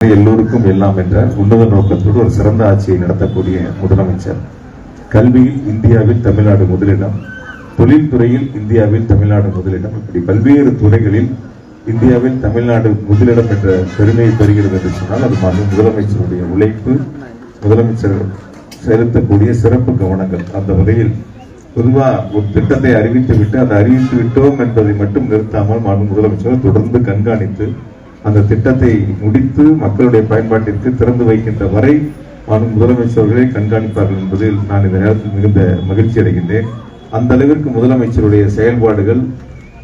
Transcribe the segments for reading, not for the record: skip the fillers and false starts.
எல்லோருக்கும் எல்லாம் என்ற உன்னத நோக்கத்தோடு ஒரு சிறந்த ஆட்சியை நடத்தக்கூடிய முதலமைச்சர். கல்வியில் இந்தியாவில் தமிழ்நாடு முதலிடம், தொழில்துறையில் இந்தியாவில் தமிழ்நாடு முதலிடம், இப்படி பல்வேறு துறைகளில் இந்தியாவில் தமிழ்நாடு முதலிடம் என்ற பெருமையை பெறுகிறது என்று சொன்னால் அது முதலமைச்சருடைய உழைப்பு, முதலமைச்சர் செலுத்தக்கூடிய சிறப்பு கவனங்கள். அந்த வகையில் பொதுவாக ஒரு திட்டத்தை அறிவித்துவிட்டு அதை அறிவித்து விட்டோம் என்பதை மட்டும் நிறுத்தாமல் முதலமைச்சர் தொடர்ந்து கண்காணித்து அந்த திட்டத்தை முடித்து மக்களுடைய பயன்பாட்டிற்கு திறந்து வைக்கின்ற வரை முதலமைச்சர்களை கண்காணிப்பார்கள் என்பதில் நான் இந்த நேரத்தில் மிகுந்த மகிழ்ச்சி அடைகின்றேன். அந்த அளவிற்கு முதலமைச்சருடைய செயல்பாடுகள்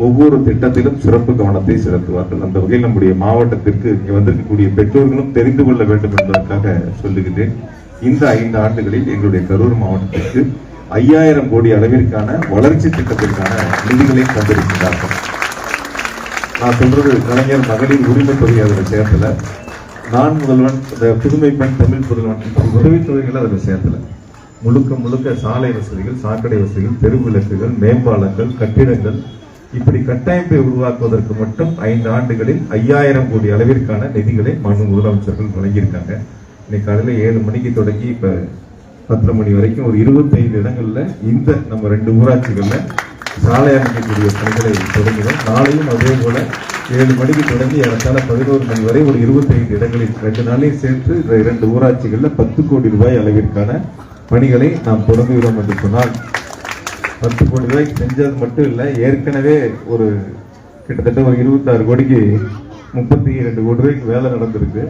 ஒவ்வொரு திட்டத்திலும் சிறப்பு கவனத்தை செலுத்துவார்கள். அந்த வகையில் நம்முடைய மாவட்டத்திற்கு இங்கே வந்திருக்கக்கூடிய பெற்றோர்களும் தெரிந்து கொள்ள வேண்டும் என்பதற்காக சொல்லுகின்றேன். இந்த 5 ஆண்டுகளில் எங்களுடைய கரூர் மாவட்டத்திற்கு 5000 கோடி அளவிற்கான வளர்ச்சி திட்டத்திற்கான நிதிகளை தந்திருக்கிறார்கள். நான் சொல்றது கலைஞர் மகளிர் உரிமை தொகை அதில் சேர்த்தல, நான் முதல்வன், புதுமை பெண் தமிழ் புதல்வன் உதவித்தொகைகள் அதில் சேர்த்தல. முழுக்க சாலை வசதிகள், சாக்கடை வசதிகள், தெருவிளக்குகள், மேம்பாலங்கள், கட்டிடங்கள், இப்படி கட்டமைப்பை உருவாக்குவதற்கு மட்டும் 5 ஆண்டுகளில் 5000 கோடி அளவிற்கான நிதிகளை முதலமைச்சர்கள் வழங்கியிருக்காங்க. இன்னைக்கு காலையில் 7 மணிக்கு தொடங்கி இப்ப 10 மணி வரைக்கும் ஒரு 25 இடங்கள்ல இந்த நம்ம 2 ஊராட்சிகள்ல சாலை அமைக்கக்கூடிய பணிகளை தொடங்கினோம். நாளையும் அதே போல 7 மணிக்கு தொடங்கி ஏறத்தாழ 11 மணி வரை ஒரு 25 இடங்களில் 2 நாளையும் சேர்த்து 2 ஊராட்சிகள்ல 10 கோடி ரூபாய் அளவிற்கான பணிகளை நாம் தொடங்குகிறோம் என்று சொன்னால் 10 கோடி ரூபாய்க்கு செஞ்சது மட்டும் இல்லை, ஏற்கனவே ஒரு கிட்டத்தட்ட ஒரு 26 கோடிக்கு 32 கோடி ரூபாய்க்கு வேலை நடந்திருக்கு.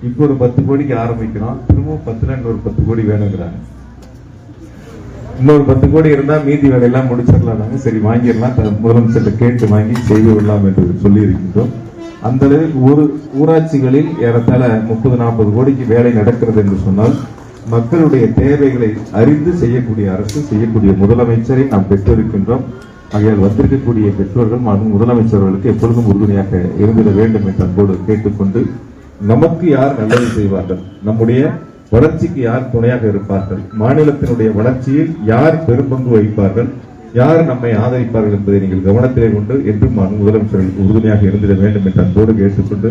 இப்போ ஒரு 10 கோடிக்கு ஆரம்பிக்கிறோம். திரும்பவும் 10ல இன்னொரு 10 கோடி வேணுங்கிறாங்க. இன்னொரு 10 கோடி இருந்தா மீதி வேலையெல்லாம் முடிச்சிடலாம். சரி, வாங்கிடலாம், முதலமைச்சர்கிட்ட கேட்டு வாங்கி செய்து விடலாம் என்று சொல்லி இருக்கின்றோம். அந்த அளவுக்கு ஒரு ஊராட்சிகளில் ஏறத்தாழ 30-40 கோடிக்கு வேலை நடக்கிறது என்று சொன்னால் மக்களுடைய தேவைகளை அறிந்து செய்யக்கூடிய அரசு, செய்யக்கூடிய முதலமைச்சரை நாம் பெற்றிருக்கின்றோம். ஆகையால் வந்திருக்கக்கூடிய பெற்றோர்கள் முதலமைச்சர்களுக்கு எப்பொழுதும் உறுதுணையாக இருந்திட வேண்டும் என்று அன்போடு கேட்டுக்கொண்டு, நமக்கு யார் நல்லது செய்வார்கள், நம்முடைய வளர்ச்சிக்கு யார் துணையாக இருப்பார்கள், மாநிலத்தினுடைய வளர்ச்சியில் யார் பெரும்பங்கு வகிப்பார்கள், யார் நம்மை ஆதரிப்பார்கள் என்பதை நீங்கள் கவனத்திலே கொண்டு என்றும் முதலமைச்சர்கள் உறுதுணையாக இருந்திட வேண்டும் என்று அன்போடு கேட்டுக்கொண்டு,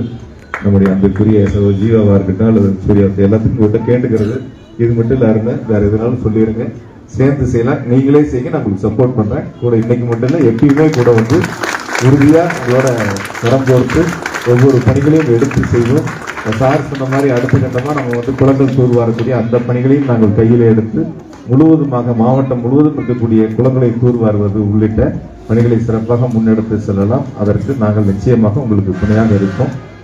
நம்முடைய அன்புக்குரிய ஜீவாவா இருக்கட்டும் அல்லது சூர்யா எல்லாத்துக்கும் கேட்டுக்கிறது, இது மட்டும் இல்ல, வேற எதுனாலும் சொல்லிடுங்க, சேர்ந்து செய்யலாம், நீங்களே செய்யுங்க, நான் உங்களுக்கு சப்போர்ட் பண்றேன். கூட இன்னைக்கு மட்டும் இல்லை, எப்பயுமே கூட வந்து உறுதியா உங்களோட கரம் கோர்த்து ஒவ்வொரு பணிகளையும் எடுத்து செய்வோம். சார் சொன்ன மாதிரி அடுத்த கட்டமா நம்ம வந்து குளங்கள் தூர்வாரக்கூடிய அந்த பணிகளையும் நாங்கள் கையில் எடுத்து முழுவதுமாக மாவட்டம் முழுவதும் இருக்கக்கூடிய குளங்களை தூர்வாருவது உள்ளிட்ட பணிகளை சிறப்பாக முன்னெடுத்து செல்லலாம். அதற்கு நாங்கள் நிச்சயமாக உங்களுக்கு துணையாக இருப்போம்.